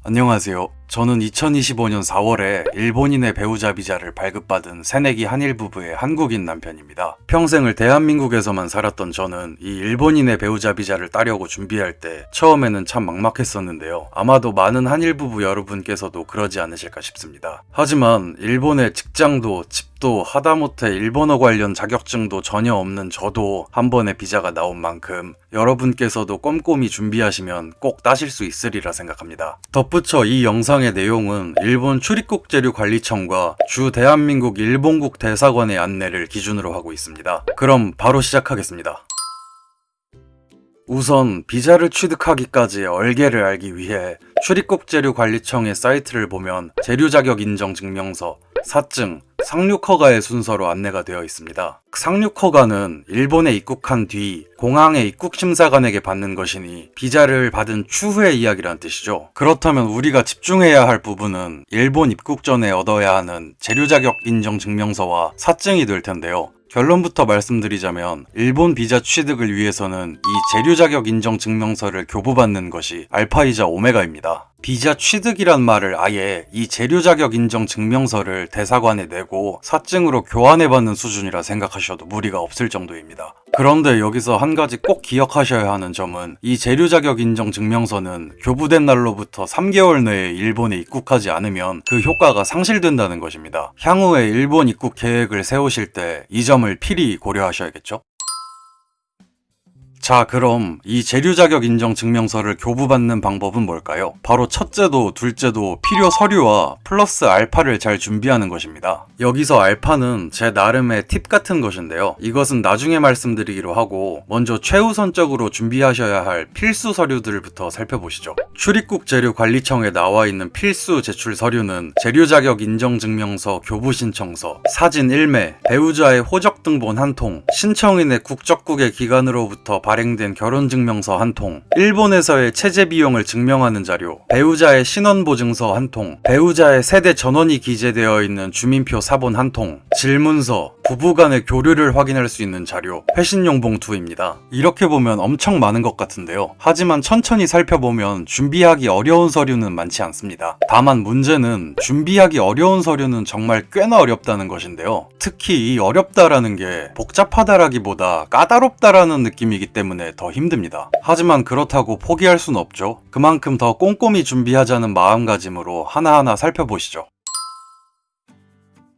안녕하세요. 저는 2025년 4월에 일본인의 배우자 비자를 발급받은 새내기 한일 부부의 한국인 남편입니다. 평생을 대한민국에서만 살았던 저는 이 일본인의 배우자 비자를 따려고 준비할 때 처음에는 참 막막했었는데요. 아마도 많은 한일 부부 여러분께서도 그러지 않으실까 싶습니다. 하지만 일본의 직장도 집도 하다못해 일본어 관련 자격증도 전혀 없는 저도 한 번에 비자가 나온 만큼 여러분께서도 꼼꼼히 준비하시면 꼭 따실 수 있으리라 생각합니다. 덧붙여 이 영상의 내용은 일본 출입국재료관리청과 주 대한민국 일본국 대사관의 안내를 기준으로 하고 있습니다. 그럼 바로 시작하겠습니다. 우선 비자를 취득하기까지의 얼개를 알기 위해 출입국재료관리청의 사이트를 보면 재료자격 인정 증명서, 사증, 상륙허가의 순서로 안내가 되어 있습니다. 상륙허가는 일본에 입국한 뒤 공항의 입국심사관에게 받는 것이니 비자를 받은 추후의 이야기란 뜻이죠. 그렇다면 우리가 집중해야 할 부분은 일본 입국 전에 얻어야 하는 재료자격 인정 증명서와 사증이 될 텐데요. 결론부터 말씀드리자면 일본 비자 취득을 위해서는 이 재료 자격 인정 증명서를 교부받는 것이 알파이자 오메가입니다. 비자 취득이란 말을 아예 이 재료 자격 인정 증명서를 대사관에 내고 사증으로 교환해받는 수준이라 생각하셔도 무리가 없을 정도입니다. 그런데 여기서 한 가지 꼭 기억하셔야 하는 점은 이 재료 자격 인정 증명서는 교부된 날로부터 3개월 내에 일본에 입국하지 않으면 그 효과가 상실된다는 것입니다. 향후에 일본 입국 계획을 세우실 때 이 점을 필히 고려하셔야겠죠? 자, 그럼 이 재료 자격 인정 증명서를 교부받는 방법은 뭘까요? 바로 첫째도 둘째도 필요 서류와 플러스 알파를 잘 준비하는 것입니다. 여기서 알파는 제 나름의 팁 같은 것인데요. 이것은 나중에 말씀드리기로 하고 먼저 최우선적으로 준비하셔야 할 필수 서류들부터 살펴보시죠. 출입국재료관리청에 나와 있는 필수 제출 서류는 재료 자격 인정 증명서 교부 신청서, 사진 1매, 배우자의 호적 등본 한 통, 신청인의 국적국의 기관으로부터 발행된 결혼증명서 한 통, 일본에서의 체재 비용을 증명하는 자료, 배우자의 신원보증서 한 통, 배우자의 세대 전원이 기재되어 있는 주민표 사본 한 통, 질문서, 부부간의 교류를 확인할 수 있는 자료, 회신용 봉투입니다. 이렇게 보면 엄청 많은 것 같은데요. 하지만 천천히 살펴보면 준비하기 어려운 서류는 많지 않습니다. 다만 문제는 준비하기 어려운 서류는 정말 꽤나 어렵다는 것인데요. 특히 이 어렵다라는 게 복잡하다라기보다 까다롭다라는 느낌이기 때문에 더 힘듭니다. 하지만 그렇다고 포기할 순 없죠. 그만큼 더 꼼꼼히 준비하자는 마음가짐으로 하나하나 살펴보시죠.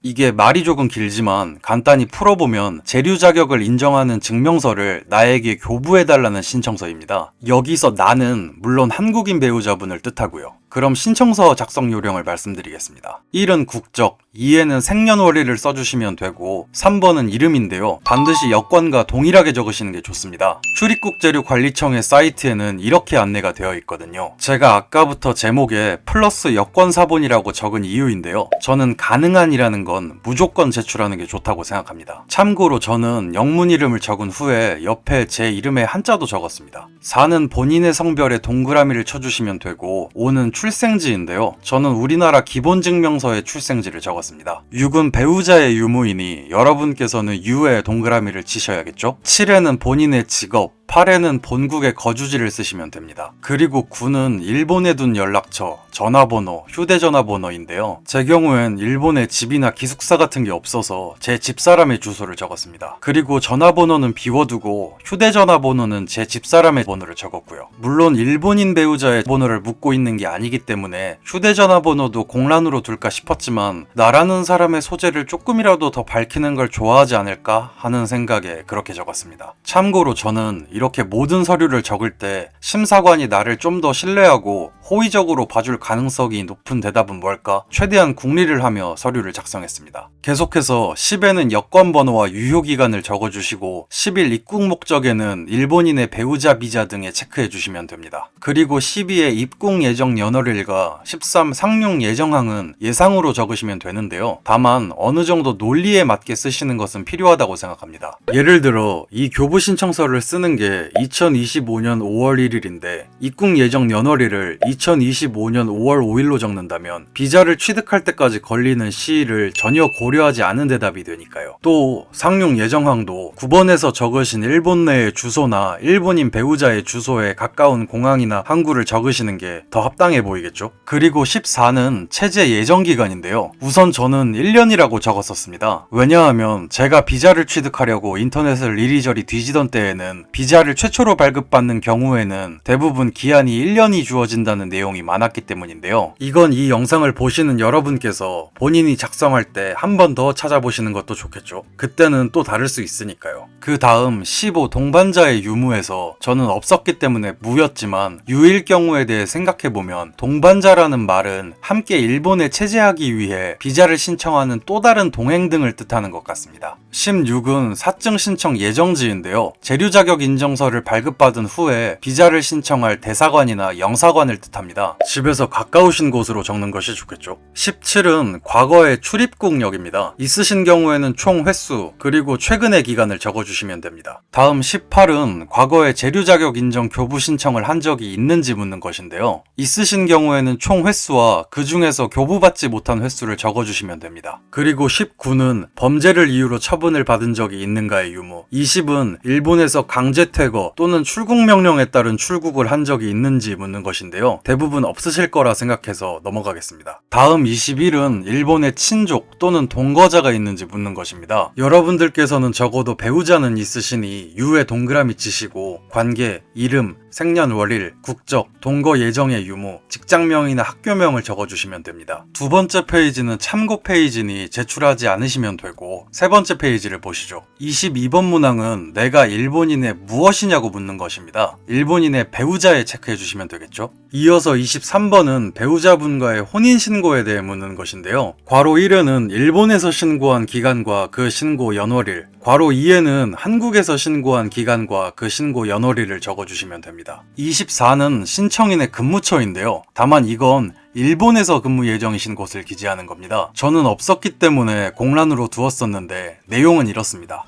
이게 말이 조금 길지만 간단히 풀어보면 재료 자격을 인정하는 증명서를 나에게 교부해달라는 신청서입니다. 여기서 나는 물론 한국인 배우자분을 뜻하고요. 그럼 신청서 작성 요령을 말씀드리겠습니다. 1은 국적, 2에는 생년월일을 써주시면 되고 3번은 이름인데요. 반드시 여권과 동일하게 적으시는 게 좋습니다. 출입국재료관리청의 사이트에는 이렇게 안내가 되어 있거든요. 제가 아까부터 제목에 플러스 여권 사본이라고 적은 이유인데요. 저는 가능한이라는 건 무조건 제출하는 게 좋다고 생각합니다. 참고로 저는 영문 이름을 적은 후에 옆에 제 이름의 한자도 적었습니다. 4는 본인의 성별에 동그라미를 쳐주시면 되고 5는 출생지인데요. 저는 우리나라 기본증명서에 출생지를 적었습니다. 6은 배우자의 유무이니 여러분께서는 유에 동그라미를 치셔야겠죠? 7에는 본인의 직업, 8에는 본국의 거주지를 쓰시면 됩니다. 그리고 9는 일본에 둔 연락처, 전화번호, 휴대전화번호인데요. 제 경우엔 일본에 집이나 기숙사 같은 게 없어서 제 집사람의 주소를 적었습니다. 그리고 전화번호는 비워두고 휴대전화번호는 제 집사람의 번호를 적었고요. 물론 일본인 배우자의 번호를 묻고 있는 게 아니기 때문에 휴대전화번호도 공란으로 둘까 싶었지만 나라는 사람의 소재를 조금이라도 더 밝히는 걸 좋아하지 않을까 하는 생각에 그렇게 적었습니다. 참고로 저는 이렇게 모든 서류를 적을 때 심사관이 나를 좀 더 신뢰하고 호의적으로 봐줄 가능성이 높은 대답은 뭘까? 최대한 궁리를 하며 서류를 작성했습니다. 계속해서 10에는 여권 번호와 유효기간을 적어주시고 11 입국 목적에는 일본인의 배우자 비자 등에 체크해주시면 됩니다. 그리고 12의 입국 예정 연월일과 13 상륙 예정항은 예상으로 적으시면 되는데요. 다만 어느 정도 논리에 맞게 쓰시는 것은 필요하다고 생각합니다. 예를 들어 이 교부 신청서를 쓰는 게 2025년 5월 1일인데 입국 예정 연월일을 2025년 5월 5일로 적는다면 비자를 취득할 때까지 걸리는 시일을 전혀 고려하지 않은 대답이 되니까요. 또 상륙 예정항도 9번에서 적으신 일본 내의 주소나 일본인 배우자의 주소에 가까운 공항이나 항구를 적으시는 게 더 합당해 보이겠죠? 그리고 14는 체제 예정 기간인데요. 우선 저는 1년이라고 적었었습니다. 왜냐하면 제가 비자를 취득하려고 인터넷을 이리저리 뒤지던 때에는 비자를 최초로 발급받는 경우에는 대부분 기한이 1년이 주어진다는 내용이 많았기 때문인데요. 이건 이 영상을 보시는 여러분께서 본인이 작성할 때 한 번 더 찾아보시는 것도 좋겠죠. 그때는 또 다를 수 있으니까요. 그 다음 15 동반자의 유무에서 저는 없었기 때문에 무였지만 유일 경우에 대해 생각해보면 동반자라는 말은 함께 일본에 체제하기 위해 비자를 신청하는 또 다른 동행 등을 뜻하는 것 같습니다. 16은 사증 신청 예정지인데요. 재류 자격 인정서를 발급받은 후에 비자를 신청할 대사관이나 영사관을 뜻합니다. 집에서 가까우신 곳으로 적는 것이 좋겠죠. 17은 과거의 출입국역입니다. 있으신 경우에는 총 횟수 그리고 최근의 기간을 적어주시면 됩니다. 다음 18은 과거에 재류 자격 인정 교부 신청을 한 적이 있는지 묻는 것인데요. 있으신 경우에는 총 횟수와 그 중에서 교부받지 못한 횟수를 적어주시면 됩니다. 그리고 19는 범죄를 이유로 처분을 받은 적이 있는가의 유무, 20은 일본에서 강제 퇴거 또는 출국 명령에 따른 출국을 한 적이 있는지 묻는 것인데요. 대부분 없으실 거라 생각해서 넘어가겠습니다. 다음 21은 일본의 친족 또는 동거자가 있는지 묻는 것입니다. 여러분들께서는 적어도 배우자는 있으시니 유에 동그라미 치시고 관계, 이름, 생년월일, 국적, 동거 예정의 유무, 직장명이나 학교명을 적어주시면 됩니다. 두 번째 페이지는 참고 페이지니 제출하지 않으시면 되고 세 번째 페이지를 보시죠. 22번 문항은 내가 일본인의 무엇이냐고 묻는 것입니다. 일본인의 배우자에 체크해주시면 되겠죠. 이어서 23번은 배우자분과의 혼인신고에 대해 묻는 것인데요. 괄호 1에는 일본에서 신고한 기간과 그 신고 연월일, 괄호 2에는 한국에서 신고한 기간과 그 신고 연월일을 적어주시면 됩니다. 24는 신청인의 근무처인데요. 다만 이건 일본에서 근무 예정이신 곳을 기재하는 겁니다. 저는 없었기 때문에 공란으로 두었었는데 내용은 이렇습니다.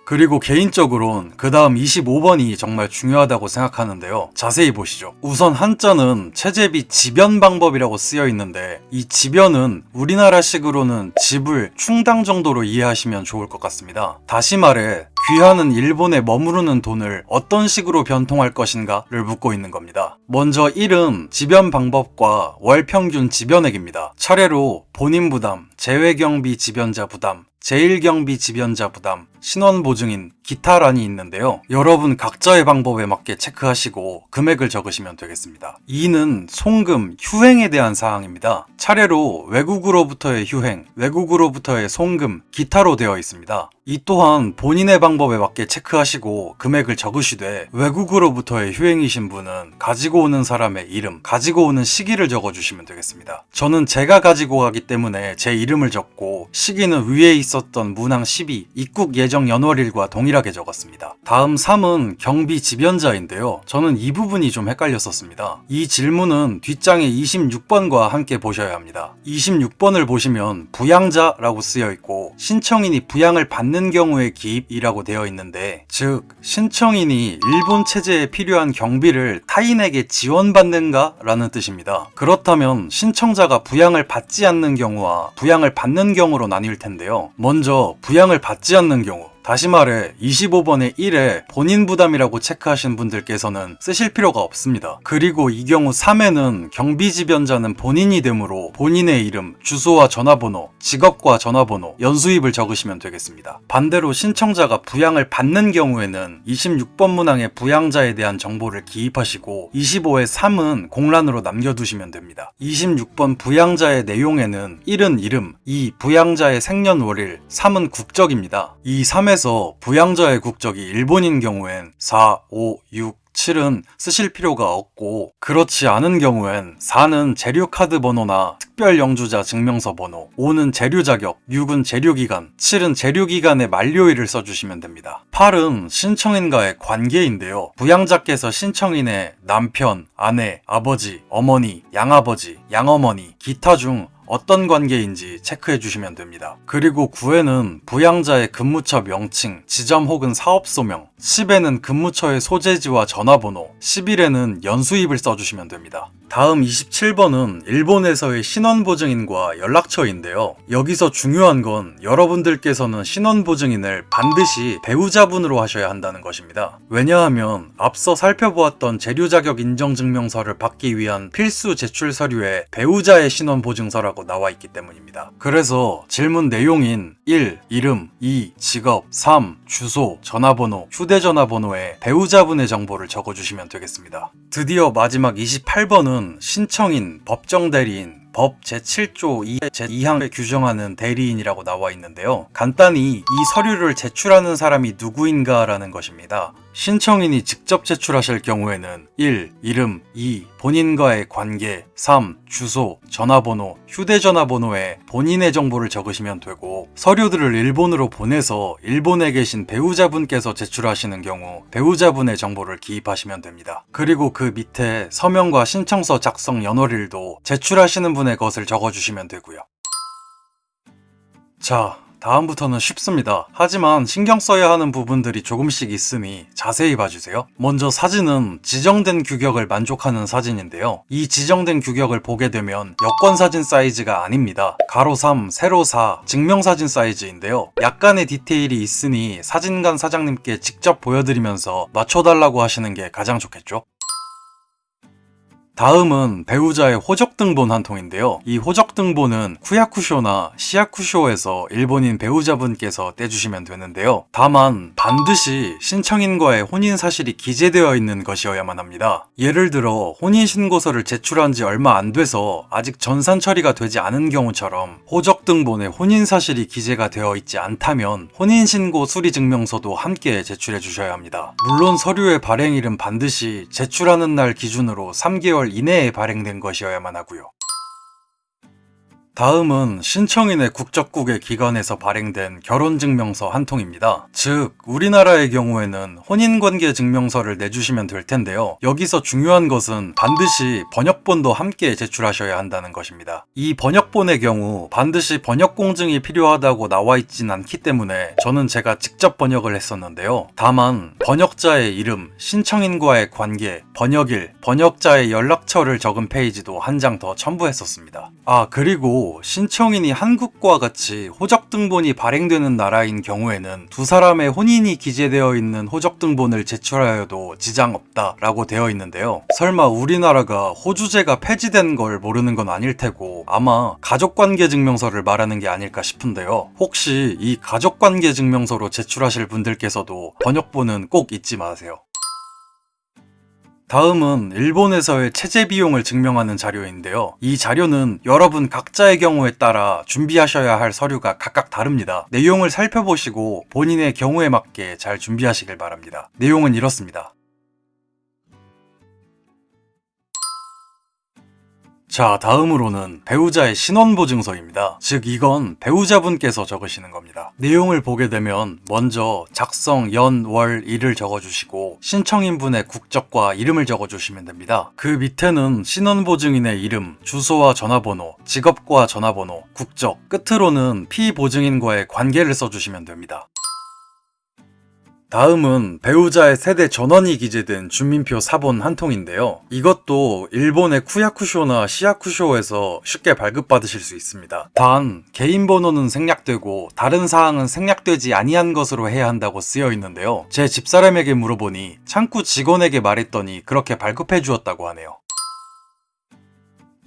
그리고 개인적으론 그 다음 25번이 정말 중요하다고 생각하는데요. 자세히 보시죠. 우선 한자는 체제비 지변 방법이라고 쓰여 있는데 이 지변은 우리나라식으로는 집을 충당 정도로 이해하시면 좋을 것 같습니다. 다시 말해 귀하는 일본에 머무르는 돈을 어떤 식으로 변통할 것인가를 묻고 있는 겁니다. 먼저 1은 지변 방법과 월 평균 지변액입니다. 차례로 본인 부담, 재외경비 지변자 부담, 제1경비 지변자 부담, 신원보증인, 기타란이 있는데요. 여러분 각자의 방법에 맞게 체크하시고 금액을 적으시면 되겠습니다. 2는 송금, 휴행에 대한 사항입니다. 차례로 외국으로부터의 휴행, 외국으로부터의 송금, 기타로 되어 있습니다. 이 또한 본인의 방법에 맞게 체크하시고 금액을 적으시되 외국으로부터의 휴행이신 분은 가지고 오는 사람의 이름, 가지고 오는 시기를 적어주시면 되겠습니다. 저는 제가 가지고 가기 때문에 제 이름을 적고 시기는 위에 있었던 문항 12, 입국 예정 연월일과 동일하게 적었습니다. 다음 3은 경비 지변자인데요. 저는 이 부분이 좀 헷갈렸었습니다. 이 질문은 뒷장의 26번과 함께 보셔야 합니다. 26번을 보시면 부양자라고 쓰여 있고 신청인이 부양을 받는 경우의 기입이라고 되어 있는데 즉 신청인이 일본 체제에 필요한 경비를 타인에게 지원받는가? 라는 뜻입니다. 그렇다면 신청자가 부양을 받지 않는 경우와 부양을 받는 경우로 나뉠 텐데요. 먼저 부양을 받지 않는 경우, 다시 말해 25번의 1에 본인 부담이라고 체크하신 분들께서는 쓰실 필요가 없습니다. 그리고 이 경우 3에는 경비지변자는 본인이 되므로 본인의 이름, 주소와 전화번호, 직업과 전화번호, 연수입을 적으시면 되겠습니다. 반대로 신청자가 부양을 받는 경우에는 26번 문항의 부양자에 대한 정보를 기입하시고 25의 3은 공란으로 남겨두시면 됩니다. 26번 부양자의 내용에는 1은 이름, 2 부양자의 생년월일, 3은 국적입니다. 이 3에서 부양자의 국적이 일본인 경우엔 4, 5, 6, 7은 쓰실 필요가 없고 그렇지 않은 경우엔 4는 재료카드 번호나 특별 영주자 증명서 번호, 5는 재료 자격, 6은 재료 기간, 7은 재료 기간의 만료일을 써주시면 됩니다. 8은 신청인과의 관계인데요. 부양자께서 신청인의 남편, 아내, 아버지, 어머니, 양아버지, 양어머니, 기타 중 어떤 관계인지 체크해 주시면 됩니다. 그리고 9에는 부양자의 근무처 명칭, 지점 혹은 사업소명, 10에는 근무처의 소재지와 전화번호, 11에는 연수입을 써주시면 됩니다. 다음 27번은 일본에서의 신원보증인과 연락처인데요. 여기서 중요한 건 여러분들께서는 신원보증인을 반드시 배우자분으로 하셔야 한다는 것입니다. 왜냐하면 앞서 살펴보았던 재료자격 인정증명서를 받기 위한 필수 제출 서류에 배우자의 신원보증서라고 나와 있기 때문입니다. 그래서 질문 내용인 1. 이름, 2. 직업, 3. 주소, 전화번호, 휴대전화번호에 배우자분의 정보를 적어주시면 되겠습니다. 드디어 마지막 28번은 신청인, 법정대리인, 법 제7조 2 제2항에 규정하는 대리인이라고 나와 있는데요. 간단히 이 서류를 제출하는 사람이 누구인가 라는 것입니다. 신청인이 직접 제출하실 경우에는 1. 이름, 2. 본인과의 관계, 3. 주소, 전화번호, 휴대전화번호에 본인의 정보를 적으시면 되고, 서류들을 일본으로 보내서 일본에 계신 배우자분께서 제출하시는 경우 배우자분의 정보를 기입하시면 됩니다. 그리고 그 밑에 서명과 신청서 작성 연월일도 제출하시는 분의 것을 적어주시면 되고요. 자, 다음부터는 쉽습니다. 하지만 신경 써야 하는 부분들이 조금씩 있으니 자세히 봐주세요. 먼저 사진은 지정된 규격을 만족하는 사진인데요. 이 지정된 규격을 보게 되면 여권사진 사이즈가 아닙니다. 가로 3, 세로 4 증명사진 사이즈인데요. 약간의 디테일이 있으니 사진관 사장님께 직접 보여드리면서 맞춰달라고 하시는 게 가장 좋겠죠? 다음은 배우자의 호적등본 한 통인데요. 이 호적등본은 쿠야쿠쇼나 시야쿠쇼에서 일본인 배우자분께서 떼주시면 되는데요. 다만 반드시 신청인과의 혼인사실이 기재되어 있는 것이어야만 합니다. 예를 들어 혼인신고서를 제출한 지 얼마 안 돼서 아직 전산 처리가 되지 않은 경우처럼 호적등본에 혼인사실이 기재가 되어 있지 않다면 혼인신고 수리증명서도 함께 제출해 주셔야 합니다. 물론 서류의 발행일은 반드시 제출하는 날 기준으로 3개월 이내에 발행된 것이어야만 하고요. 다음은 신청인의 국적국의 기관에서 발행된 결혼증명서 한 통입니다. 즉, 우리나라의 경우에는 혼인관계 증명서를 내주시면 될 텐데요. 여기서 중요한 것은 반드시 번역본도 함께 제출하셔야 한다는 것입니다. 이 번역본의 경우 반드시 번역공증이 필요하다고 나와 있진 않기 때문에 저는 제가 직접 번역을 했었는데요. 다만 번역자의 이름, 신청인과의 관계, 번역일, 번역자의 연락처를 적은 페이지도 한 장 더 첨부했었습니다. 그리고 신청인이 한국과 같이 호적등본이 발행되는 나라인 경우에는 두 사람의 혼인이 기재되어 있는 호적등본을 제출하여도 지장 없다라고 되어 있는데요. 설마 우리나라가 호주제가 폐지된 걸 모르는 건 아닐 테고 아마 가족관계 증명서를 말하는 게 아닐까 싶은데요. 혹시 이 가족관계 증명서로 제출하실 분들께서도 번역본은 꼭 잊지 마세요. 다음은 일본에서의 체재 비용을 증명하는 자료인데요. 이 자료는 여러분 각자의 경우에 따라 준비하셔야 할 서류가 각각 다릅니다. 내용을 살펴보시고 본인의 경우에 맞게 잘 준비하시길 바랍니다. 내용은 이렇습니다. 자, 다음으로는 배우자의 신원보증서입니다. 즉 이건 배우자분께서 적으시는 겁니다. 내용을 보게 되면 먼저 작성, 연, 월, 일을 적어주시고 신청인분의 국적과 이름을 적어주시면 됩니다. 그 밑에는 신원보증인의 이름, 주소와 전화번호, 직업과 전화번호, 국적, 끝으로는 피보증인과의 관계를 써주시면 됩니다. 다음은 배우자의 세대 전원이 기재된 주민표 사본 한 통인데요. 이것도 일본의 쿠야쿠쇼나 시야쿠쇼에서 쉽게 발급받으실 수 있습니다. 단 개인 번호는 생략되고 다른 사항은 생략되지 아니한 것으로 해야 한다고 쓰여 있는데요. 제 집사람에게 물어보니 창구 직원에게 말했더니 그렇게 발급해 주었다고 하네요.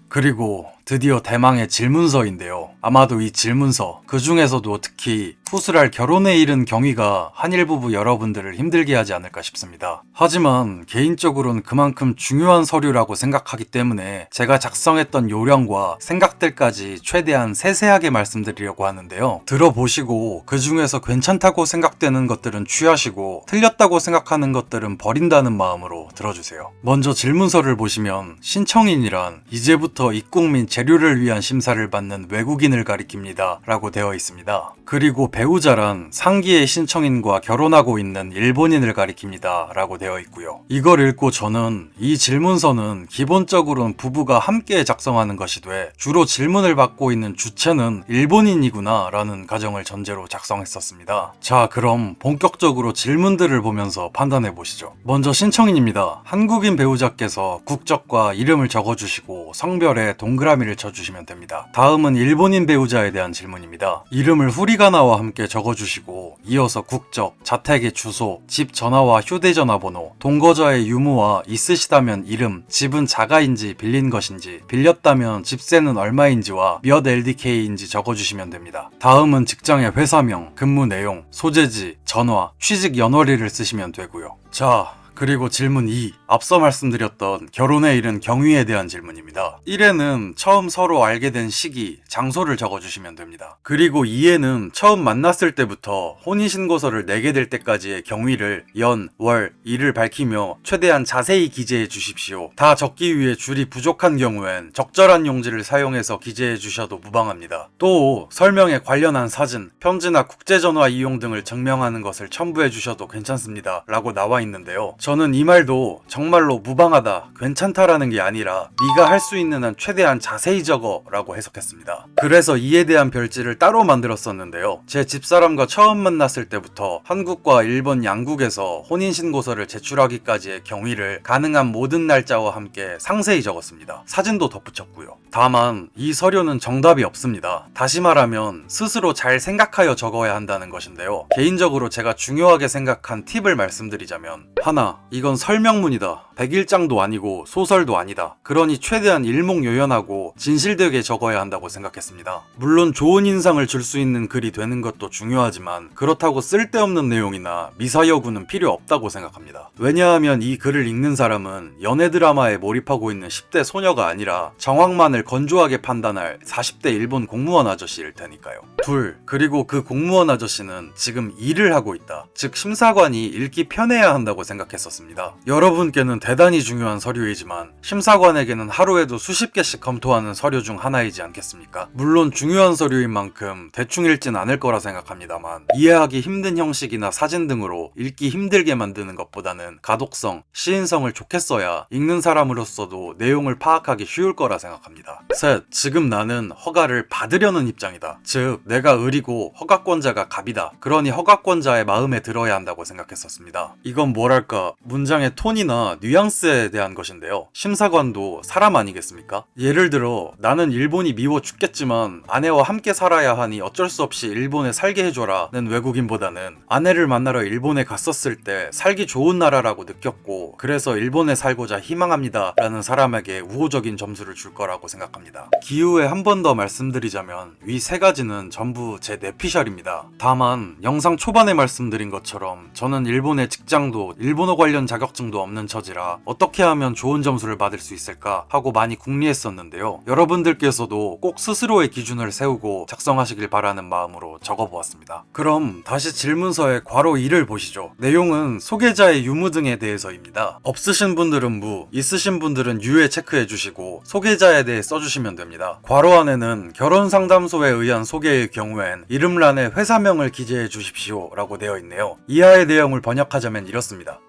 그리고 드디어 대망의 질문서인데요. 아마도 이 질문서, 그 중에서도 특히 후술할 결혼에 이른 경위가 한일 부부 여러분들을 힘들게 하지 않을까 싶습니다. 하지만 개인적으로는 그만큼 중요한 서류라고 생각하기 때문에 제가 작성했던 요령과 생각들까지 최대한 세세하게 말씀드리려고 하는데요. 들어보시고 그 중에서 괜찮다고 생각되는 것들은 취하시고 틀렸다고 생각하는 것들은 버린다는 마음으로 들어주세요. 먼저 질문서를 보시면 신청인이란 이제부터 이때부터 입국 및 재료를 위한 심사를 받는 외국인을 가리킵니다 라고 되어 있습니다. 그리고 배우자란 상기의 신청인과 결혼하고 있는 일본인을 가리킵니다 라고 되어 있고요. 이걸 읽고 저는 이 질문서는 기본적으로는 부부가 함께 작성하는 것이 돼 주로 질문을 받고 있는 주체는 일본인이구나 라는 가정을 전제로 작성했었습니다. 자, 그럼 본격적으로 질문들을 보면서 판단해 보시죠. 먼저 신청인입니다. 한국인 배우자께서 국적과 이름을 적어주시고 성별에 동그라미를 쳐주시면 됩니다. 다음은 일본인 배우자에 대한 질문입니다. 이름을 후리가나와 함께 적어주시고 이어서 국적, 자택의 주소, 집 전화와 휴대전화 번호, 동거자의 유무와 있으시다면 이름, 집은 자가인지 빌린 것인지, 빌렸다면 집세는 얼마인지와 몇 LDK인지 적어주시면 됩니다. 다음은 직장의 회사명, 근무 내용, 소재지, 전화, 취직 연월일을 쓰시면 되고요. 자, 그리고 질문 2. 앞서 말씀드렸던 결혼에 이른 경위에 대한 질문입니다. 1에는 처음 서로 알게 된 시기, 장소를 적어주시면 됩니다. 그리고 2에는 처음 만났을 때부터 혼인신고서를 내게 될 때까지의 경위를 연, 월, 일을 밝히며 최대한 자세히 기재해 주십시오. 다 적기 위해 줄이 부족한 경우엔 적절한 용지를 사용해서 기재해 주셔도 무방합니다. 또 설명에 관련한 사진, 편지나 국제전화 이용 등을 증명하는 것을 첨부해 주셔도 괜찮습니다 라고 나와 있는데요. 저는 이 말도 정말로 무방하다, 괜찮다라는 게 아니라 네가 할 수 있는 한 최대한 자세히 적어 라고 해석했습니다. 그래서 이에 대한 별지를 따로 만들었었는데요. 제 집사람과 처음 만났을 때부터 한국과 일본 양국에서 혼인신고서를 제출하기까지의 경위를 가능한 모든 날짜와 함께 상세히 적었습니다. 사진도 덧붙였고요. 다만 이 서류는 정답이 없습니다. 다시 말하면 스스로 잘 생각하여 적어야 한다는 것인데요. 개인적으로 제가 중요하게 생각한 팁을 말씀드리자면, 하나, 이건 설명문이다. 100일장도 아니고 소설도 아니다. 그러니 최대한 일목요연하고 진실되게 적어야 한다고 생각했습니다. 물론 좋은 인상을 줄 수 있는 글이 되는 것도 중요하지만 그렇다고 쓸데없는 내용이나 미사여구는 필요 없다고 생각합니다. 왜냐하면 이 글을 읽는 사람은 연애 드라마에 몰입하고 있는 10대 소녀가 아니라 정황만을 건조하게 판단할 40대 일본 공무원 아저씨일 테니까요. 둘, 그리고 그 공무원 아저씨는 지금 일을 하고 있다. 즉 심사관이 읽기 편해야 한다고 생각했었습니다. 여러분께는 대단히 중요한 서류이지만 심사관에게는 하루에도 수십 개씩 검토하는 서류 중 하나이지 않겠습니까? 물론 중요한 서류인 만큼 대충 읽진 않을 거라 생각합니다만 이해하기 힘든 형식이나 사진 등으로 읽기 힘들게 만드는 것보다는 가독성, 시인성을 좋게 써야 읽는 사람으로서도 내용을 파악하기 쉬울 거라 생각합니다. 셋, 지금 나는 허가를 받으려는 입장이다. 즉 내가 을이고 허가권자가 갑이다. 그러니 허가권자의 마음에 들어야 한다고 생각했었습니다. 이건 뭐랄까 문장의 톤이나 뉘앙스에 대한 것인데요. 심사관도 사람 아니겠습니까? 예를 들어 나는 일본이 미워 죽겠지만 아내와 함께 살아야 하니 어쩔 수 없이 일본에 살게 해줘라 는 외국인보다는 아내를 만나러 일본에 갔었을 때 살기 좋은 나라라고 느꼈고 그래서 일본에 살고자 희망합니다 라는 사람에게 우호적인 점수를 줄 거라고 생각합니다. 기후에 한 번 더 말씀드리자면 위 세 가지는 전부 제 내피셜입니다. 다만 영상 초반에 말씀드린 것처럼 저는 일본에 직장도 일본어 관련 자격증도 없는 처지라 어떻게 하면 좋은 점수를 받을 수 있을까 하고 많이 궁리했었는데요. 여러분들께서도 꼭 스스로의 기준을 세우고 작성하시길 바라는 마음으로 적어보았습니다. 그럼 다시 질문서의 괄호 2를 보시죠. 내용은 소개자의 유무 등에 대해서입니다. 없으신 분들은 무, 있으신 분들은 유에 체크해 주시고 소개자에 대해 써주시면 됩니다. 괄호 안에는 결혼상담소에 의한 소개의 경우엔 이름란에 회사명을 기재해 주십시오 라고 되어 있네요. 이하의 내용을 번역하자면 이렇습니다.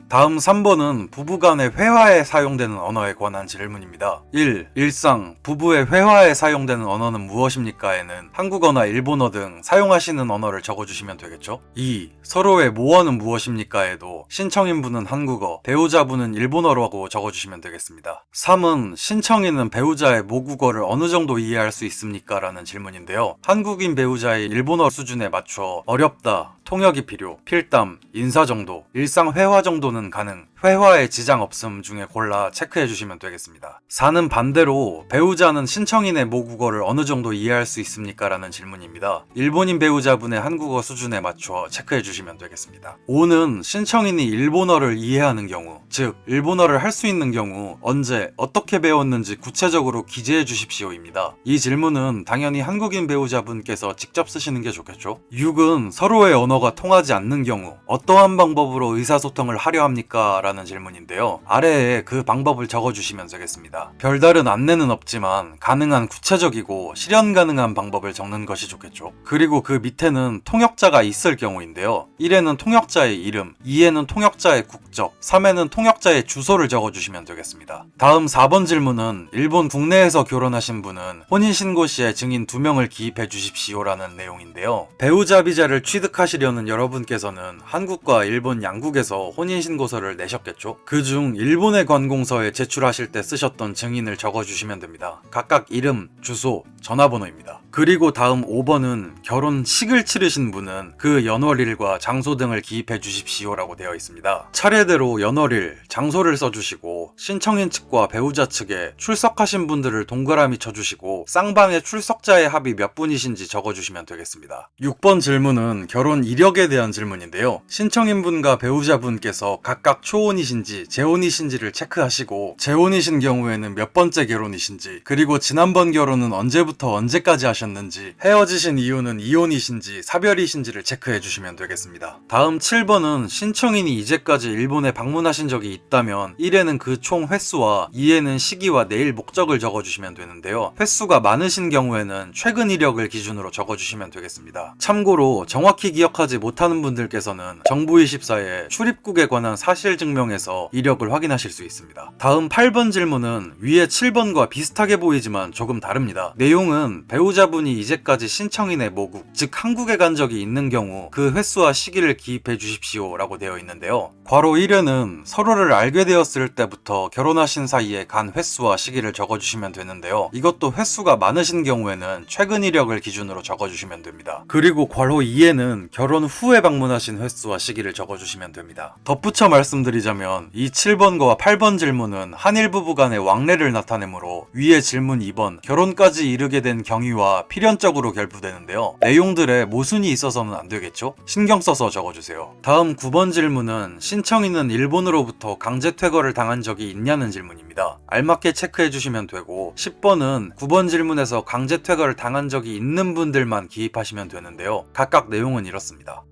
다음 3번은 부부간의 회화에 사용되는 언어에 관한 질문입니다. 1. 일상, 부부의 회화에 사용되는 언어는 무엇입니까?에는 한국어나 일본어 등 사용하시는 언어를 적어주시면 되겠죠? 2. 서로의 모어는 무엇입니까?에도 신청인분은 한국어, 배우자분은 일본어라고 적어주시면 되겠습니다. 3은 신청인은 배우자의 모국어를 어느 정도 이해할 수 있습니까? 라는 질문인데요. 한국인 배우자의 일본어 수준에 맞춰 어렵다, 통역이 필요, 필담, 인사 정도, 일상 회화 정도는 가능, 회화에 지장 없음 중에 골라 체크해 주시면 되겠습니다. 4는 반대로 배우자는 신청인의 모국어를 어느 정도 이해할 수 있습니까? 라는 질문입니다. 일본인 배우자분의 한국어 수준에 맞춰 체크해 주시면 되겠습니다. 5는 신청인이 일본어를 이해하는 경우, 즉 일본어를 할 수 있는 경우 언제 어떻게 배웠는지 구체적으로 기재해 주십시오입니다. 이 질문은 당연히 한국인 배우자분께서 직접 쓰시는 게 좋겠죠. 6은 서로의 언어가 통하지 않는 경우 어떠한 방법으로 의사소통을 하려 합니까? 라는 질문인데요. 아래에 그 방법을 적어주시면 되겠습니다. 별다른 안내는 없지만 가능한 구체적이고 실현 가능한 방법을 적는 것이 좋겠죠. 그리고 그 밑에는 통역자가 있을 경우인데요. 1에는 통역자의 이름, 2에는 통역자의 국적, 3에는 통역자의 주소를 적어주시면 되겠습니다. 다음 4번 질문은 일본 국내에서 결혼하신 분은 혼인신고 시에 증인 2명을 기입해 주십시오 라는 내용인데요. 배우자 비자를 취득하시려는 여러분께서는 한국과 일본 양국에서 혼인신고서를 내셨겠죠? 그중 일본의 관공서에 제출하실 때 쓰셨던 증인을 적어주시면 됩니다. 각각 이름, 주소, 전화번호입니다. 그리고 다음 5번은 결혼식을 치르신 분은 그 연월일과 장소 등을 기입해 주십시오 라고 되어 있습니다. 차례대로 연월일, 장소를 써주시고 신청인 측과 배우자 측에 출석하신 분들을 동그라미 쳐주시고 쌍방의 출석자의 합이 몇 분이신지 적어주시면 되겠습니다. 6번 질문은 결혼 이력에 대한 질문인데요. 신청인분과 배우자분께서 각각 초혼이신지 재혼이신지를 체크하시고 재혼이신 경우에는 몇 번째 결혼이신지, 그리고 지난번 결혼은 언제부터 언제까지 하셨는지, 헤어지신 이유는 이혼이신지 사별이신지를 체크해 주시면 되겠습니다. 다음 7번은 신청인이 이제까지 일본에 방문하신 적이 있다면 1에는 그 총 횟수와 2에는 시기와 내일 목적을 적어주시면 되는데요. 횟수가 많으신 경우에는 최근 이력을 기준으로 적어주시면 되겠습니다. 참고로 정확히 기억하지 못하는 분들께서는 정부24의 출입국에 관한 사실 증명에서 이력을 확인하실 수 있습니다. 다음 8번 질문은 위에 7번과 비슷하게 보이지만 조금 다릅니다. 내용은 배우자분이 이제까지 신청인의 모국, 즉 한국에 간 적이 있는 경우 그 횟수와 시기를 기입해 주십시오 라고 되어 있는데요. 괄호 1에는 서로를 알게 되었을 때부터 결혼하신 사이에 간 횟수와 시기를 적어주시면 되는데요. 이것도 횟수가 많으신 경우에는 최근 이력을 기준으로 적어주시면 됩니다. 그리고 괄호 2에는 결혼 후에 방문하신 횟수와 시기를 적어주시면 됩니다. 덧붙여 말씀드리자면 이 7번과 8번 질문은 한일 부부 간의 왕래를 나타내므로 위에 질문 2번 결혼까지 이르게 된 경위와 필연적으로 결부되는데요. 내용들에 모순이 있어서는 안 되겠죠? 신경 써서 적어주세요. 다음 9번 질문은 신청인은 일본으로부터 강제 퇴거를 당한 적이 있냐는 질문입니다. 알맞게 체크해 주시면 되고 10번은 9번 질문에서 강제 퇴거를 당한 적이 있는 분들만 기입하시면 되는데요. 각각 내용은 이렇습니다.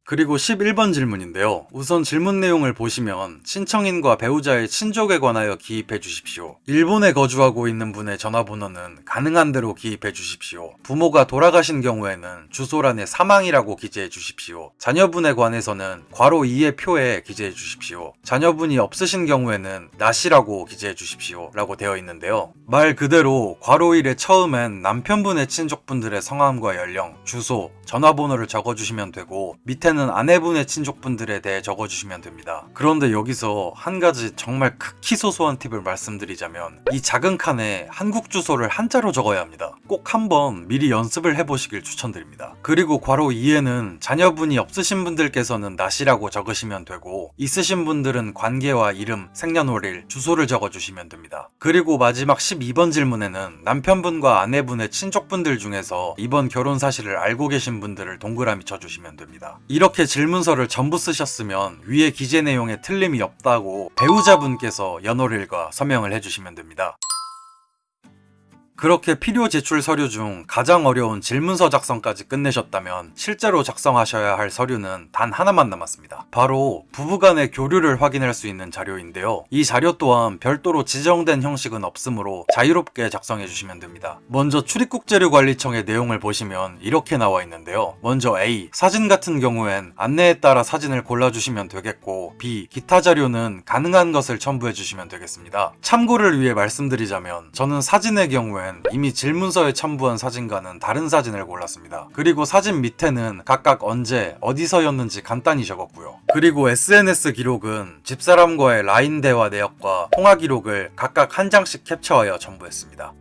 그리고 11번 질문인데요. 우선 질문 내용을 보시면 신청인과 배우자의 친족에 관하여 기입해 주십시오. 일본에 거주하고 있는 분의 전화번호는 가능한 대로 기입해 주십시오. 부모가 돌아가신 경우에는 주소란에 사망이라고 기재해 주십시오. 자녀분에 관해서는 괄호 2의 표에 기재해 주십시오. 자녀분이 없으신 경우에는 나시라고 기재해 주십시오 라고 되어 있는데요. 말 그대로 괄호 1의 처음엔 남편분의 친족분들의 성함과 연령, 주소, 전화번호를 적어주시면 되고 밑에는 아내분의 친족분들에 대해 적어주시면 됩니다. 그런데 여기서 한 가지 정말 극히 소소한 팁을 말씀드리자면 이 작은 칸에 한국 주소를 한자로 적어야 합니다. 꼭 한번 미리 연습을 해보시길 추천드립니다. 그리고 괄호 2에는 자녀분이 없으신 분들께서는 나시라고 적으시면 되고 있으신 분들은 관계와 이름, 생년월일, 주소를 적어주시면 됩니다. 그리고 마지막 12번 질문에는 남편분과 아내분의 친족분들 중에서 이번 결혼 사실을 알고 계신 분들을 동그라미 쳐주시면 됩니다. 이렇게 질문서를 전부 쓰셨으면 위에 기재 내용에 틀림이 없다고 배우자분께서 연월일과 서명을 해주시면 됩니다. 그렇게 필요 제출 서류 중 가장 어려운 질문서 작성까지 끝내셨다면 실제로 작성하셔야 할 서류는 단 하나만 남았습니다. 바로 부부간의 교류를 확인할 수 있는 자료인데요. 이 자료 또한 별도로 지정된 형식은 없으므로 자유롭게 작성해 주시면 됩니다. 먼저 출입국재료관리청의 내용을 보시면 이렇게 나와 있는데요. 먼저 A. 사진 같은 경우엔 안내에 따라 사진을 골라주시면 되겠고 B. 기타 자료는 가능한 것을 첨부해 주시면 되겠습니다. 참고를 위해 말씀드리자면 저는 사진의 경우엔 이미 질문서에 첨부한 사진과는 다른 사진을 골랐습니다. 그리고 사진 밑에는 각각 언제, 어디서였는지 간단히 적었고요. 그리고 SNS 기록은 집사람과의 라인 대화 내역과 통화 기록을 각각 한 장씩 캡처하여 첨부했습니다.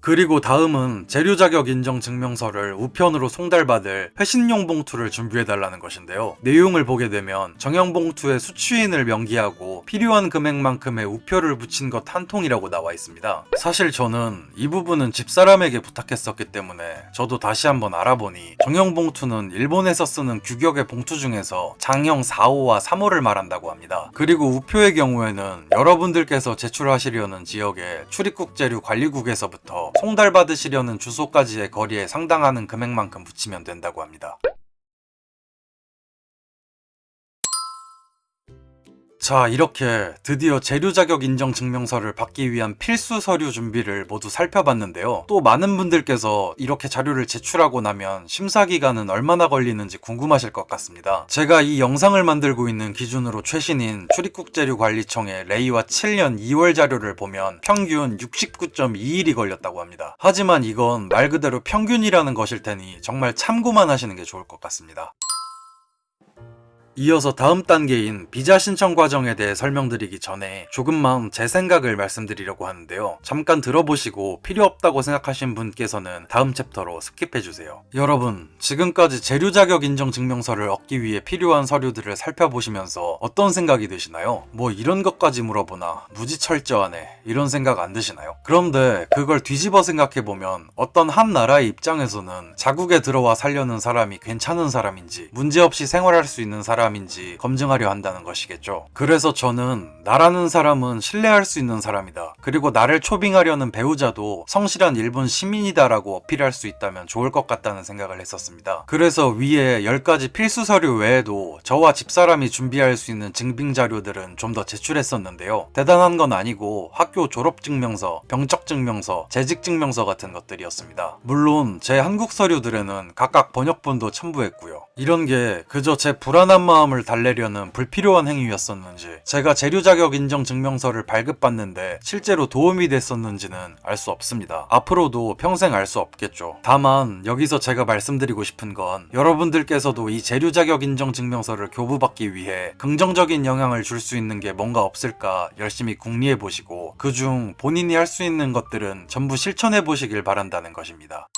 그리고 다음은 재료 자격 인정 증명서를 우편으로 송달받을 회신용 봉투를 준비해달라는 것인데요. 내용을 보게 되면 정형 봉투에 수취인을 명기하고 필요한 금액만큼의 우표를 붙인 것 한 통이라고 나와 있습니다. 사실 저는 이 부분은 집사람에게 부탁했었기 때문에 저도 다시 한번 알아보니 정형 봉투는 일본에서 쓰는 규격의 봉투 중에서 장형 4호와 3호를 말한다고 합니다. 그리고 우표의 경우에는 여러분들께서 제출하시려는 지역의 출입국 재료 관리국에서부터 송달받으시려는 주소까지의 거리에 상당하는 금액만큼 붙이면 된다고 합니다. 자, 이렇게 드디어 재료 자격 인정 증명서를 받기 위한 필수 서류 준비를 모두 살펴봤는데요. 또 많은 분들께서 이렇게 자료를 제출하고 나면 심사 기간은 얼마나 걸리는지 궁금하실 것 같습니다. 제가 이 영상을 만들고 있는 기준으로 최신인 출입국재료관리청의 레이와 7년 2월 자료를 보면 평균 69.2일이 걸렸다고 합니다. 하지만 이건 말 그대로 평균이라는 것일 테니 정말 참고만 하시는 게 좋을 것 같습니다. 이어서 다음 단계인 비자 신청 과정에 대해 설명드리기 전에 조금만 제 생각을 말씀드리려고 하는데요. 잠깐 들어보시고 필요 없다고 생각하신 분께서는 다음 챕터로 스킵해주세요. 여러분, 지금까지 재료 자격 인정 증명서를 얻기 위해 필요한 서류들을 살펴보시면서 어떤 생각이 드시나요? 뭐 이런 것까지 물어보나 무지 철저하네 이런 생각 안 드시나요? 그런데 그걸 뒤집어 생각해보면 어떤 한 나라의 입장에서는 자국에 들어와 살려는 사람이 괜찮은 사람인지 문제없이 생활할 수 있는 사람인지 검증하려 한다는 것이겠죠. 그래서 저는 나라는 사람은 신뢰할 수 있는 사람이다. 그리고 나를 초빙하려는 배우자도 성실한 일본 시민이다라고 어필할 수 있다면 좋을 것 같다는 생각을 했었습니다. 그래서 위에 10가지 필수 서류 외에도 저와 집사람이 준비할 수 있는 증빙 자료들은 좀 더 제출했었는데요. 대단한 건 아니고 학교 졸업 증명서, 병적 증명서, 재직 증명서 같은 것들이었습니다. 물론 제 한국 서류들에는 각각 번역본도 첨부했고요. 이런 게 그저 제 불안한 마음을 달래려는 불필요한 행위였었는지, 제가 재료 자격 인정 증명서를 발급받는데 실제로 도움이 됐었는지는 알 수 없습니다. 앞으로도 평생 알 수 없겠죠. 다만 여기서 제가 말씀드리고 싶은 건 여러분들께서도 이 재료 자격 인정 증명서를 교부받기 위해 긍정적인 영향을 줄 수 있는 게 뭔가 없을까 열심히 궁리해 보시고 그중 본인이 할 수 있는 것들은 전부 실천해 보시길 바란다는 것입니다.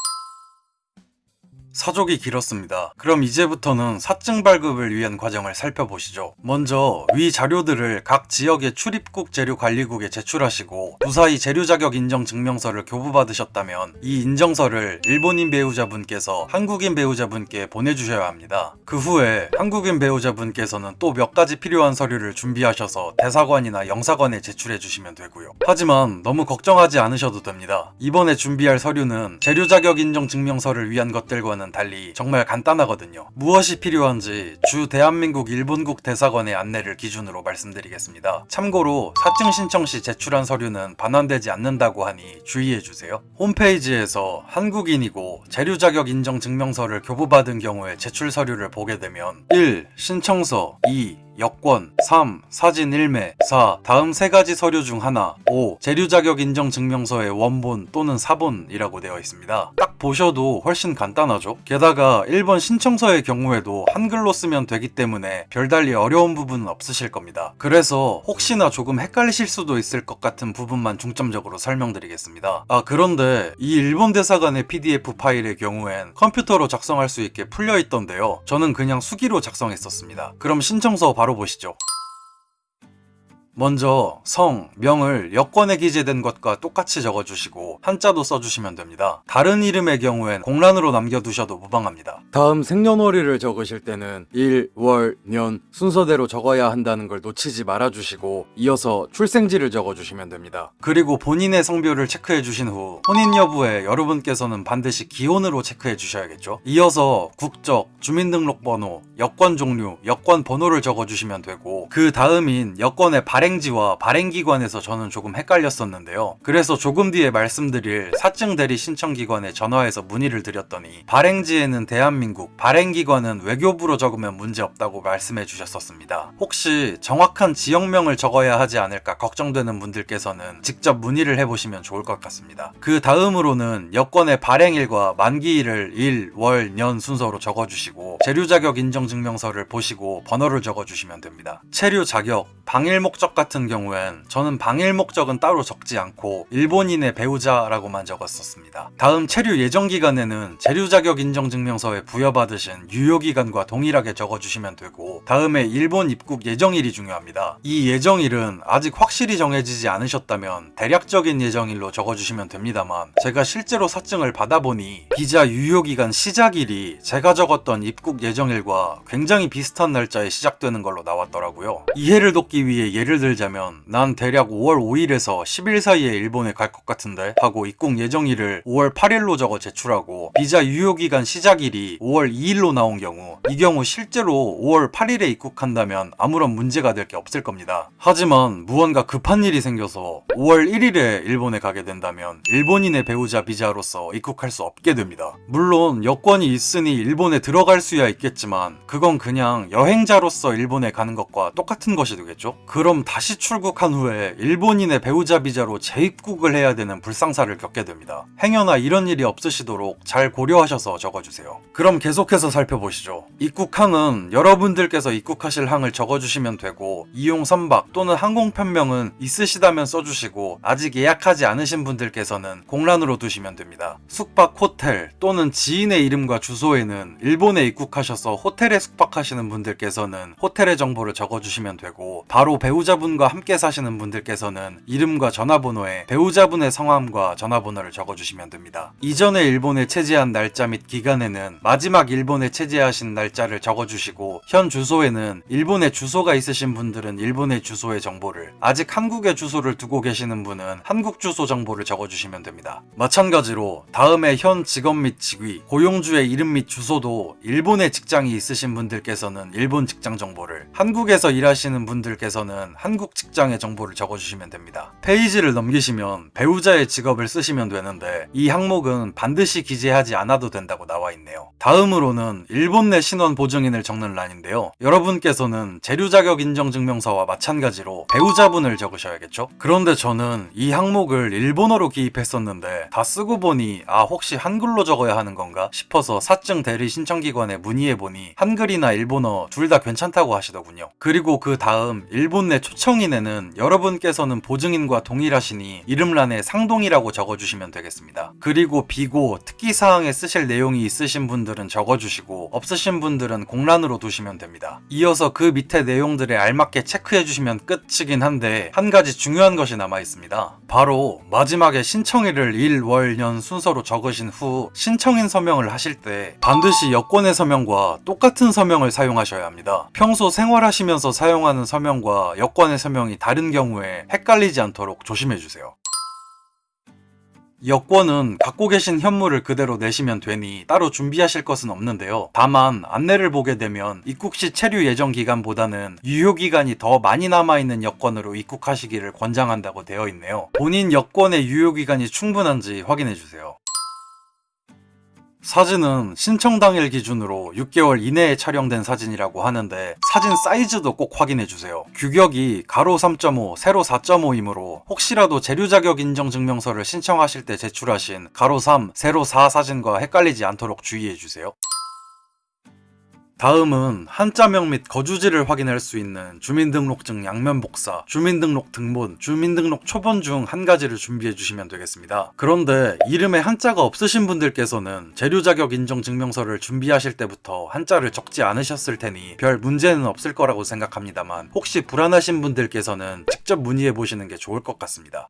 사족이 길었습니다. 그럼 이제부터는 사증 발급을 위한 과정을 살펴보시죠. 먼저 위 자료들을 각 지역의 출입국 재료 관리국에 제출하시고 무사히 재료 자격 인정 증명서를 교부받으셨다면 이 인정서를 일본인 배우자분께서 한국인 배우자분께 보내주셔야 합니다. 그 후에 한국인 배우자분께서는 또 몇 가지 필요한 서류를 준비하셔서 대사관이나 영사관에 제출해 주시면 되고요. 하지만 너무 걱정하지 않으셔도 됩니다. 이번에 준비할 서류는 재료 자격 인정 증명서를 위한 것들과는 달리 정말 간단하거든요. 무엇이 필요한지 주 대한민국 일본국 대사관의 안내를 기준으로 말씀드리겠습니다. 참고로 사증 신청 시 제출한 서류는 반환되지 않는다고 하니 주의해주세요. 홈페이지에서 한국인이고 재료 자격 인정 증명서를 교부받은 경우에 제출 서류를 보게 되면 1. 신청서 2. 여권 3. 사진 1매 4. 다음 3가지 서류 중 하나 5. 재료 자격 인정 증명서의 원본 또는 사본이라고 되어 있습니다. 딱 보셔도 훨씬 간단하죠? 게다가 1번 신청서의 경우에도 한글로 쓰면 되기 때문에 별달리 어려운 부분은 없으실 겁니다. 그래서 혹시나 조금 헷갈리실 수도 있을 것 같은 부분만 중점적으로 설명드리겠습니다. 그런데 이 일본 대사관의 PDF 파일의 경우엔 컴퓨터로 작성할 수 있게 풀려 있던데요. 저는 그냥 수기로 작성했었습니다. 그럼 신청서 바로 보시죠. 먼저 성, 명을 여권에 기재된 것과 똑같이 적어주시고 한자도 써주시면 됩니다. 다른 이름의 경우엔 공란으로 남겨두셔도 무방합니다. 다음 생년월일을 적으실 때는 일, 월, 년 순서대로 적어야 한다는 걸 놓치지 말아주시고 이어서 출생지를 적어주시면 됩니다. 그리고 본인의 성별을 체크해주신 후 혼인 여부에 여러분께서는 반드시 기혼으로 체크해주셔야겠죠. 이어서 국적, 주민등록번호, 여권 종류, 여권 번호를 적어주시면 되고 그 다음인 여권의 발행지와 발행기관에서 저는 조금 헷갈렸었는데요. 그래서 조금 뒤에 말씀드릴 사증 대리 신청기관에 전화해서 문의를 드렸더니 발행지에는 대한민국, 발행기관은 외교부로 적으면 문제없다고 말씀해 주셨었습니다. 혹시 정확한 지역명을 적어야 하지 않을까 걱정되는 분들께서는 직접 문의를 해보시면 좋을 것 같습니다. 그 다음으로는 여권의 발행일과 만기일을 일, 월, 년 순서로 적어주시고 체류 자격 인정증명서를 보시고 번호를 적어주시면 됩니다. 체류 자격, 방일 목적 국적 같은 경우엔 저는 방일 목적은 따로 적지 않고 일본인의 배우자라고만 적었었습니다. 다음 체류 예정 기간에는 체류 자격 인정 증명서에 부여받으신 유효 기간과 동일하게 적어주시면 되고, 다음에 일본 입국 예정일이 중요합니다. 이 예정일은 아직 확실히 정해지지 않으셨다면 대략적인 예정일로 적어주시면 됩니다만, 제가 실제로 사증을 받아보니 비자 유효기간 시작일이 제가 적었던 입국 예정일과 굉장히 비슷한 날짜에 시작되는 걸로 나왔더라고요. 이해를 돕기 위해 예를 들자면, 난 대략 5월 5일에서 10일 사이에 일본에 갈 것 같은데 하고 입국 예정일을 5월 8일로 적어 제출하고, 비자 유효기간 시작일이 5월 2일로 나온 경우, 이 경우 실제로 5월 8일에 입국한다면 아무런 문제가 될 게 없을 겁니다. 하지만 무언가 급한 일이 생겨서 5월 1일에 일본에 가게 된다면 일본인의 배우자 비자로서 입국할 수 없게 됩니다. 물론 여권이 있으니 일본에 들어갈 수야 있겠지만 그건 그냥 여행자로서 일본에 가는 것과 똑같은 것이 되겠죠? 그럼 다시 출국한 후에 일본인의 배우자 비자로 재입국을 해야 되는 불상사를 겪게 됩니다. 행여나 이런 일이 없으시도록 잘 고려하셔서 적어주세요. 그럼 계속해서 살펴보시죠. 입국항은 여러분들께서 입국하실 항을 적어주시면 되고, 이용 선박 또는 항공편명은 있으시다면 써주시고, 아직 예약하지 않으신 분들께서는 공란으로 두시면 됩니다. 숙박 호텔 또는 지인의 이름과 주소에는 일본에 입국하셔서 호텔에 숙박하시는 분들께서는 호텔의 정보를 적어주시면 되고, 바로 배우자분과 함께 사시는 분들께서는 이름과 전화번호에 배우자분의 성함과 전화번호를 적어주시면 됩니다. 이전에 일본에 체제한 날짜 및 기간에는 마지막 일본에 체제하신 날짜를 적어주시고, 현 주소에는 일본에 주소가 있으신 분들은 일본의 주소의 정보를, 아직 한국에 주소를 두고 계시는 분은 한국 주소 정보를 적어주시면 됩니다. 마찬가지로 다음에 현 직업 및 직위, 고용주의 이름 및 주소도 일본에 직장이 있으신 분들께서는 일본 직장 정보를, 한국에서 일하시는 분들께서는 한국 직장의 정보를 적어주시면 됩니다. 페이지를 넘기시면 배우자의 직업을 쓰시면 되는데, 이 항목은 반드시 기재하지 않아도 된다고 나와 있네요. 다음으로는 일본 내 신원 보증인을 적는 란인데요. 여러분께서는 재류 자격 인정 증명서와 마찬가지로 배우자분을 적으셔야겠죠? 그런데 저는 이 항목을 일본어로 기입했었는데 다 쓰고 보니 혹시 한글로 적어야 하는 건가 싶어서 사증 대리 신청기관에 문의해보니 한글이나 일본어 둘 다 괜찮다고 하시더군요. 그리고 그 다음 일본 내 초청인에는 여러분께서는 보증인과 동일하시니 이름란에 상동이라고 적어주시면 되겠습니다. 그리고 비고, 특기사항에 쓰실 내용이 있으신 분들은 적어주시고, 없으신 분들은 공란으로 두시면 됩니다. 이어서 그 밑에 내용들에 알맞게 체크해주시면 끝이긴 한데, 한 가지 중요한 것이 남아있습니다. 바로 마지막에 신청일을 일, 월, 년 순서로 적으신 후 신청인 서명을 하실 때 반드시 여권의 서명과 똑같은 서명을 사용하셔야 합니다. 평소 생활하시면서 사용하는 서명과 여권의 서명이 다른 경우에 헷갈리지 않도록 조심해주세요. 여권은 갖고 계신 현물을 그대로 내시면 되니 따로 준비하실 것은 없는데요. 다만 안내를 보게 되면 입국 시 체류 예정 기간보다는 유효 기간이 더 많이 남아있는 여권으로 입국하시기를 권장한다고 되어 있네요. 본인 여권의 유효 기간이 충분한지 확인해주세요. 사진은 신청 당일 기준으로 6개월 이내에 촬영된 사진이라고 하는데, 사진 사이즈도 꼭 확인해주세요. 규격이 가로 3.5, 세로 4.5이므로 혹시라도 재류 자격 인정 증명서를 신청하실 때 제출하신 가로 3, 세로 4 사진과 헷갈리지 않도록 주의해주세요. 다음은 한자명 및 거주지를 확인할 수 있는 주민등록증 양면 복사, 주민등록 등본, 주민등록 초본 중 한 가지를 준비해 주시면 되겠습니다. 그런데 이름에 한자가 없으신 분들께서는 재류 자격 인정 증명서를 준비하실 때부터 한자를 적지 않으셨을 테니 별 문제는 없을 거라고 생각합니다만, 혹시 불안하신 분들께서는 직접 문의해 보시는 게 좋을 것 같습니다.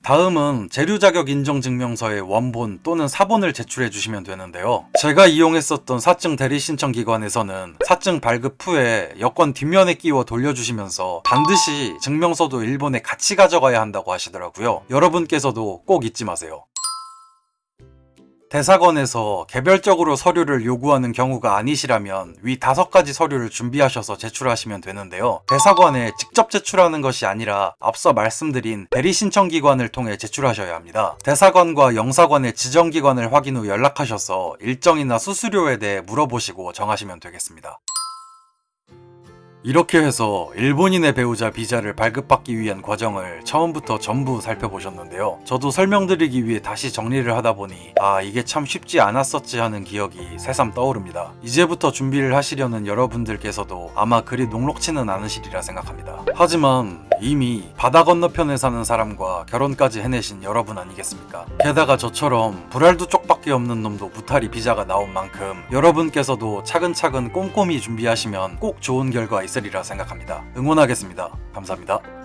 다음은 재류 자격 인정 증명서의 원본 또는 사본을 제출해 주시면 되는데요. 제가 이용했었던 사증 대리 신청 기관에서는 사증 발급 후에 여권 뒷면에 끼워 돌려주시면서 반드시 증명서도 일본에 같이 가져가야 한다고 하시더라고요. 여러분께서도 꼭 잊지 마세요. 대사관에서 개별적으로 서류를 요구하는 경우가 아니시라면 위 5가지 서류를 준비하셔서 제출하시면 되는데요. 대사관에 직접 제출하는 것이 아니라 앞서 말씀드린 대리신청기관을 통해 제출하셔야 합니다. 대사관과 영사관의 지정기관을 확인 후 연락하셔서 일정이나 수수료에 대해 물어보시고 정하시면 되겠습니다. 이렇게 해서 일본인의 배우자 비자를 발급받기 위한 과정을 처음부터 전부 살펴보셨는데요. 저도 설명드리기 위해 다시 정리를 하다 보니 이게 참 쉽지 않았었지 하는 기억이 새삼 떠오릅니다. 이제부터 준비를 하시려는 여러분들께서도 아마 그리 녹록치는 않으시리라 생각합니다. 하지만 이미 바다 건너편에 사는 사람과 결혼까지 해내신 여러분 아니겠습니까? 게다가 저처럼 불알도 쪽밖에 없는 놈도 무탈이 비자가 나온 만큼 여러분께서도 차근차근 꼼꼼히 준비하시면 꼭 좋은 결과 있으리라 생각합니다. 응원하겠습니다. 감사합니다.